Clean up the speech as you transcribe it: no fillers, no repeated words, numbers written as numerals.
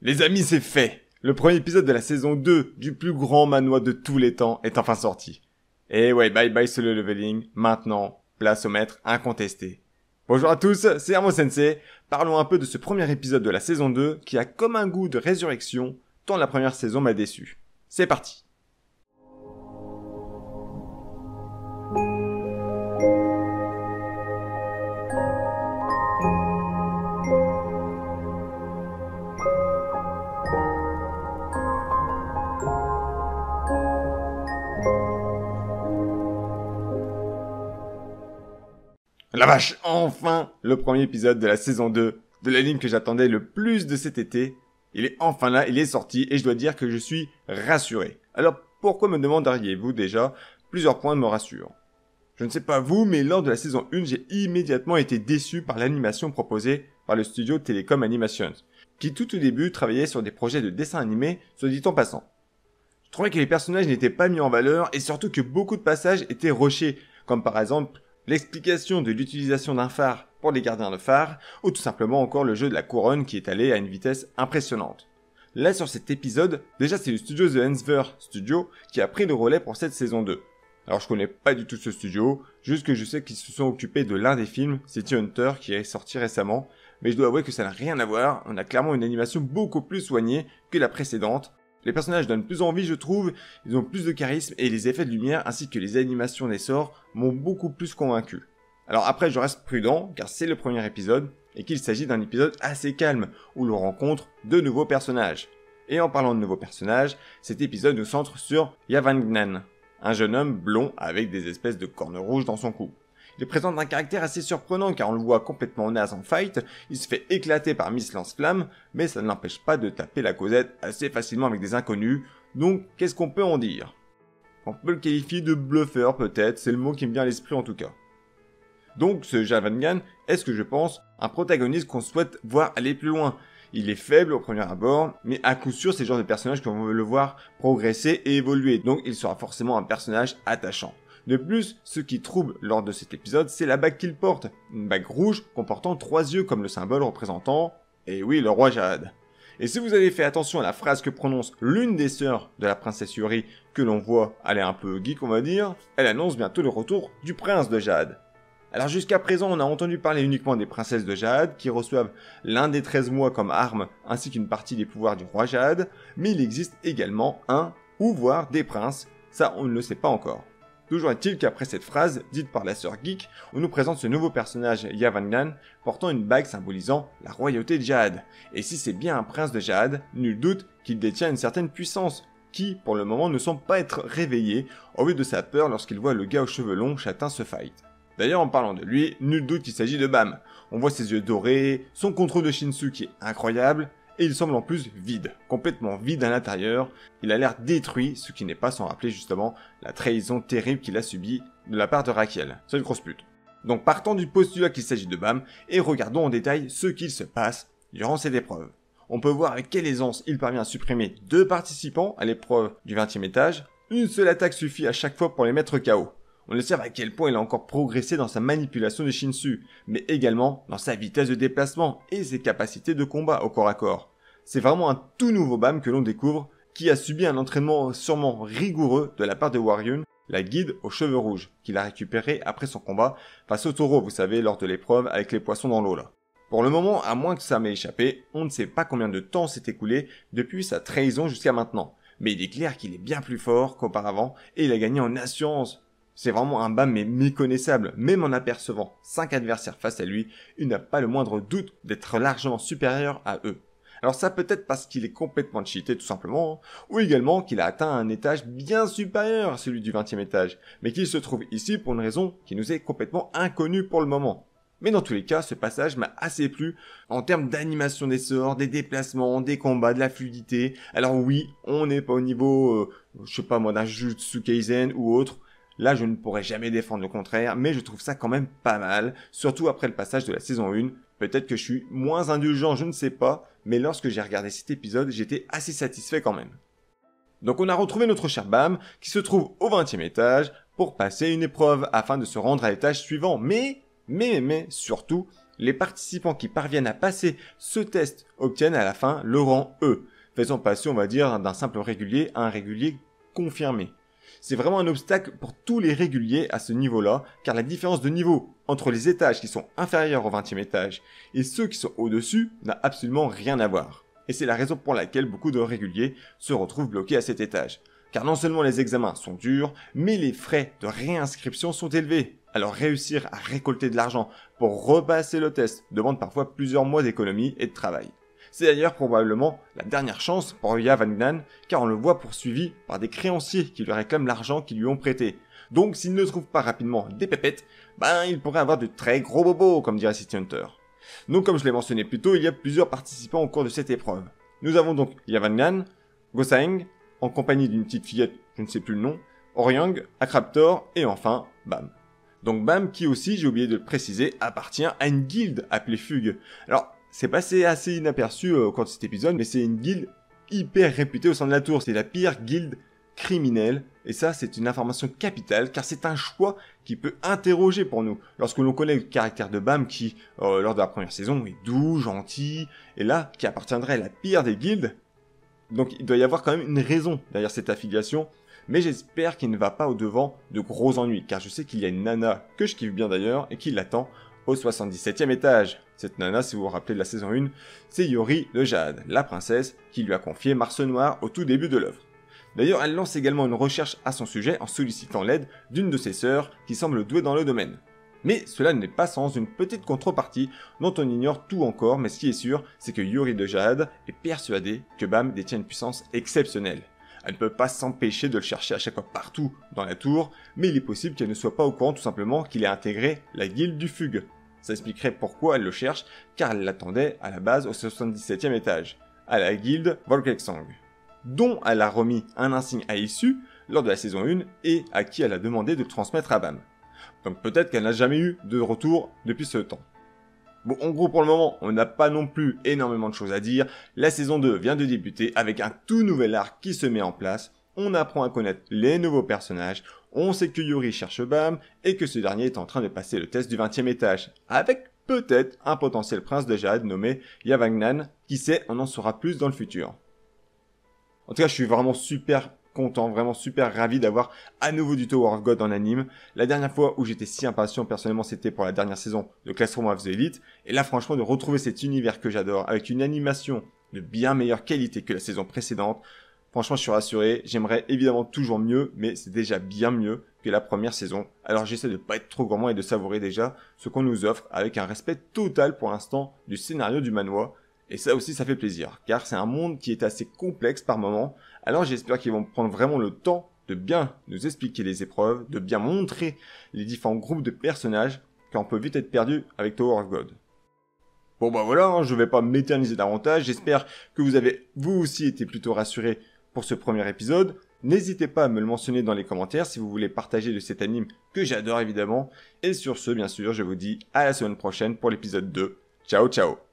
Les amis, c'est fait! Le premier épisode de la saison 2 du plus grand manhwa de tous les temps est enfin sorti. Et ouais, bye bye Solo Leveling, maintenant, place au maître incontesté. Bonjour à tous, c'est Hermo Sensei. Parlons un peu de ce premier épisode de la saison 2 qui a comme un goût de résurrection, tant la première saison m'a déçu. C'est parti! La vache, enfin le premier épisode de la saison 2 de l'anime que j'attendais le plus de cet été. Il est enfin là, il est sorti et je dois dire que je suis rassuré. Alors pourquoi me demanderiez-vous déjà? Plusieurs points me rassurent. Je ne sais pas vous, mais lors de la saison 1, j'ai immédiatement été déçu par l'animation proposée par le studio Telecom Animations, qui tout au début travaillait sur des projets de dessin animé, soit dit en passant. Je trouvais que les personnages n'étaient pas mis en valeur et surtout que beaucoup de passages étaient rushés, comme par exemple l'explication de l'utilisation d'un phare pour les gardiens de phare, ou tout simplement encore le jeu de la couronne qui est allé à une vitesse impressionnante. Là sur cet épisode, déjà c'est le studio The Answer Studio qui a pris le relais pour cette saison 2. Alors je connais pas du tout ce studio, juste que je sais qu'ils se sont occupés de l'un des films, City Hunter, qui est sorti récemment, mais je dois avouer que ça n'a rien à voir, on a clairement une animation beaucoup plus soignée que la précédente. Les personnages donnent plus envie, je trouve, ils ont plus de charisme et les effets de lumière ainsi que les animations des sorts m'ont beaucoup plus convaincu. Alors après, je reste prudent car c'est le premier épisode et qu'il s'agit d'un épisode assez calme où l'on rencontre de nouveaux personnages. Et en parlant de nouveaux personnages, cet épisode nous centre sur Yavangnan, un jeune homme blond avec des espèces de cornes rouges dans son cou. Il présente un caractère assez surprenant car on le voit complètement naze en fight, il se fait éclater par Miss Lance-Flamme, mais ça ne l'empêche pas de taper la causette assez facilement avec des inconnus, donc qu'est-ce qu'on peut en dire? On peut le qualifier de bluffeur peut-être, c'est le mot qui me vient à l'esprit en tout cas. Donc ce Javangan est ce que je pense un protagoniste qu'on souhaite voir aller plus loin. Il est faible au premier abord, mais à coup sûr c'est le genre de personnage qu'on veut le voir progresser et évoluer, donc il sera forcément un personnage attachant. De plus, ce qui trouble lors de cet épisode, c'est la bague qu'il porte. Une bague rouge comportant 3 yeux comme le symbole représentant, et oui, le roi Jade. Et si vous avez fait attention à la phrase que prononce l'une des sœurs de la princesse Yuri, que l'on voit, elle est un peu geek on va dire, elle annonce bientôt le retour du prince de Jade. Alors jusqu'à présent, on a entendu parler uniquement des princesses de Jade, qui reçoivent l'un des 13 mois comme arme, ainsi qu'une partie des pouvoirs du roi Jade, mais il existe également un, ou voire des princes, ça on ne le sait pas encore. Toujours est-il qu'après cette phrase, dite par la sœur geek, on nous présente ce nouveau personnage Yavangnan portant une bague symbolisant la royauté de Jade. Et si c'est bien un prince de Jade, nul doute qu'il détient une certaine puissance, qui, pour le moment, ne semble pas être réveillée, au vu de sa peur lorsqu'il voit le gars aux cheveux longs châtain se fight. D'ailleurs, en parlant de lui, nul doute qu'il s'agit de Bam. On voit ses yeux dorés, son contrôle de Shinsu qui est incroyable, et il semble en plus vide, complètement vide à l'intérieur. Il a l'air détruit, ce qui n'est pas sans rappeler justement la trahison terrible qu'il a subie de la part de Raquel. C'est une grosse pute. Donc partant du postulat qu'il s'agit de Bam, et regardons en détail ce qu'il se passe durant cette épreuve. On peut voir avec quelle aisance il parvient à supprimer 2 participants à l'épreuve du 20e étage. Une seule attaque suffit à chaque fois pour les mettre KO. On observe à quel point il a encore progressé dans sa manipulation de Shinsu, mais également dans sa vitesse de déplacement et ses capacités de combat au corps à corps. C'est vraiment un tout nouveau Bam que l'on découvre, qui a subi un entraînement sûrement rigoureux de la part de Waryun, la guide aux cheveux rouges, qu'il a récupéré après son combat face au taureau, vous savez, lors de l'épreuve avec les poissons dans l'eau là. Pour le moment, à moins que ça m'ait échappé, on ne sait pas combien de temps s'est écoulé depuis sa trahison jusqu'à maintenant. Mais il est clair qu'il est bien plus fort qu'auparavant et il a gagné en assurance. C'est vraiment un Bam mais méconnaissable, même en apercevant 5 adversaires face à lui, il n'a pas le moindre doute d'être largement supérieur à eux. Alors ça peut être parce qu'il est complètement cheaté tout simplement, ou également qu'il a atteint un étage bien supérieur à celui du 20e étage, mais qu'il se trouve ici pour une raison qui nous est complètement inconnue pour le moment. Mais dans tous les cas, ce passage m'a assez plu en termes d'animation des sorts, des déplacements, des combats, de la fluidité. Alors oui, on n'est pas au niveau, je sais pas moi, d'un Jujutsu Kaisen ou autre. Là, je ne pourrais jamais défendre le contraire, mais je trouve ça quand même pas mal, surtout après le passage de la saison 1. Peut-être que je suis moins indulgent, je ne sais pas, mais lorsque j'ai regardé cet épisode, j'étais assez satisfait quand même. Donc on a retrouvé notre cher Bam, qui se trouve au 20e étage, pour passer une épreuve, afin de se rendre à l'étage suivant. Mais surtout, Les participants qui parviennent à passer ce test obtiennent à la fin le rang E, faisant passer, on va dire, d'un simple régulier à un régulier confirmé. C'est vraiment un obstacle pour tous les réguliers à ce niveau-là, car la différence de niveau entre les étages qui sont inférieurs au 20e étage et ceux qui sont au-dessus n'a absolument rien à voir. Et c'est la raison pour laquelle beaucoup de réguliers se retrouvent bloqués à cet étage. Car non seulement les examens sont durs, mais les frais de réinscription sont élevés. Alors réussir à récolter de l'argent pour repasser le test demande parfois plusieurs mois d'économie et de travail. C'est d'ailleurs probablement la dernière chance pour Yavagnan, car on le voit poursuivi par des créanciers qui lui réclament l'argent qu'ils lui ont prêté. Donc s'il ne trouve pas rapidement des pépettes, il pourrait avoir de très gros bobos, comme dirait City Hunter. Donc comme je l'ai mentionné plus tôt, il y a plusieurs participants au cours de cette épreuve. Nous avons donc Yavagnan, Gosaeng, en compagnie d'une petite fillette, je ne sais plus le nom, Oryang, Akraptor, et enfin Bam. Donc Bam, qui aussi, j'ai oublié de le préciser, appartient à une guilde appelée Fugue. Alors, c'est passé assez inaperçu au cours de cet épisode, mais c'est une guilde hyper réputée au sein de la tour. C'est la pire guilde criminelle, et ça c'est une information capitale, car c'est un choix qui peut interroger pour nous. Lorsque l'on connaît le caractère de Bam, qui, lors de la première saison, est doux, gentil, et là, qui appartiendrait à la pire des guildes, donc il doit y avoir quand même une raison derrière cette affiliation, mais j'espère qu'il ne va pas au-devant de gros ennuis, car je sais qu'il y a une nana, que je kiffe bien d'ailleurs, et qui l'attend au 77e étage. Cette nana, si vous vous rappelez de la saison 1, c'est Yori de Jade, la princesse qui lui a confié Mars Noir au tout début de l'œuvre. D'ailleurs, elle lance également une recherche à son sujet en sollicitant l'aide d'une de ses sœurs qui semble douée dans le domaine. Mais cela n'est pas sans une petite contrepartie dont on ignore tout encore, mais ce qui est sûr, c'est que Yori de Jade est persuadée que Bam détient une puissance exceptionnelle. Elle ne peut pas s'empêcher de le chercher à chaque fois partout dans la tour, mais il est possible qu'elle ne soit pas au courant tout simplement qu'il ait intégré la guilde du Fugue. Ça expliquerait pourquoi elle le cherche, car elle l'attendait à la base au 77e étage, à la guilde Volkeksang, dont elle a remis un insigne à Issue lors de la saison 1 et à qui elle a demandé de le transmettre à Bam. Donc peut-être qu'elle n'a jamais eu de retour depuis ce temps. Bon, en gros, pour le moment, on n'a pas non plus énormément de choses à dire. La saison 2 vient de débuter avec un tout nouvel arc qui se met en place. On apprend à connaître les nouveaux personnages. On sait que Yori cherche Bam et que ce dernier est en train de passer le test du 20e étage. Avec peut-être un potentiel prince de Jade nommé Yavagnan. Qui sait, on en saura plus dans le futur. En tout cas, je suis vraiment super content, vraiment super ravi d'avoir à nouveau du Tower of God en anime. La dernière fois où j'étais si impatient personnellement, c'était pour la dernière saison de Classroom of the Elite. Et là franchement, de retrouver cet univers que j'adore avec une animation de bien meilleure qualité que la saison précédente, franchement je suis rassuré. J'aimerais évidemment toujours mieux, mais c'est déjà bien mieux que la première saison. Alors j'essaie de pas être trop gourmand et de savourer déjà ce qu'on nous offre avec un respect total pour l'instant du scénario du manhwa. Et ça aussi, ça fait plaisir, car c'est un monde qui est assez complexe par moments. Alors j'espère qu'ils vont prendre vraiment le temps de bien nous expliquer les épreuves, de bien montrer les différents groupes de personnages, car on peut vite être perdu avec Tower of God. Bon voilà, je vais pas m'éterniser davantage, j'espère que vous avez vous aussi été plutôt rassurés pour ce premier épisode. N'hésitez pas à me le mentionner dans les commentaires si vous voulez partager de cet anime que j'adore évidemment. Et sur ce, bien sûr, je vous dis à la semaine prochaine pour l'épisode 2. Ciao ciao.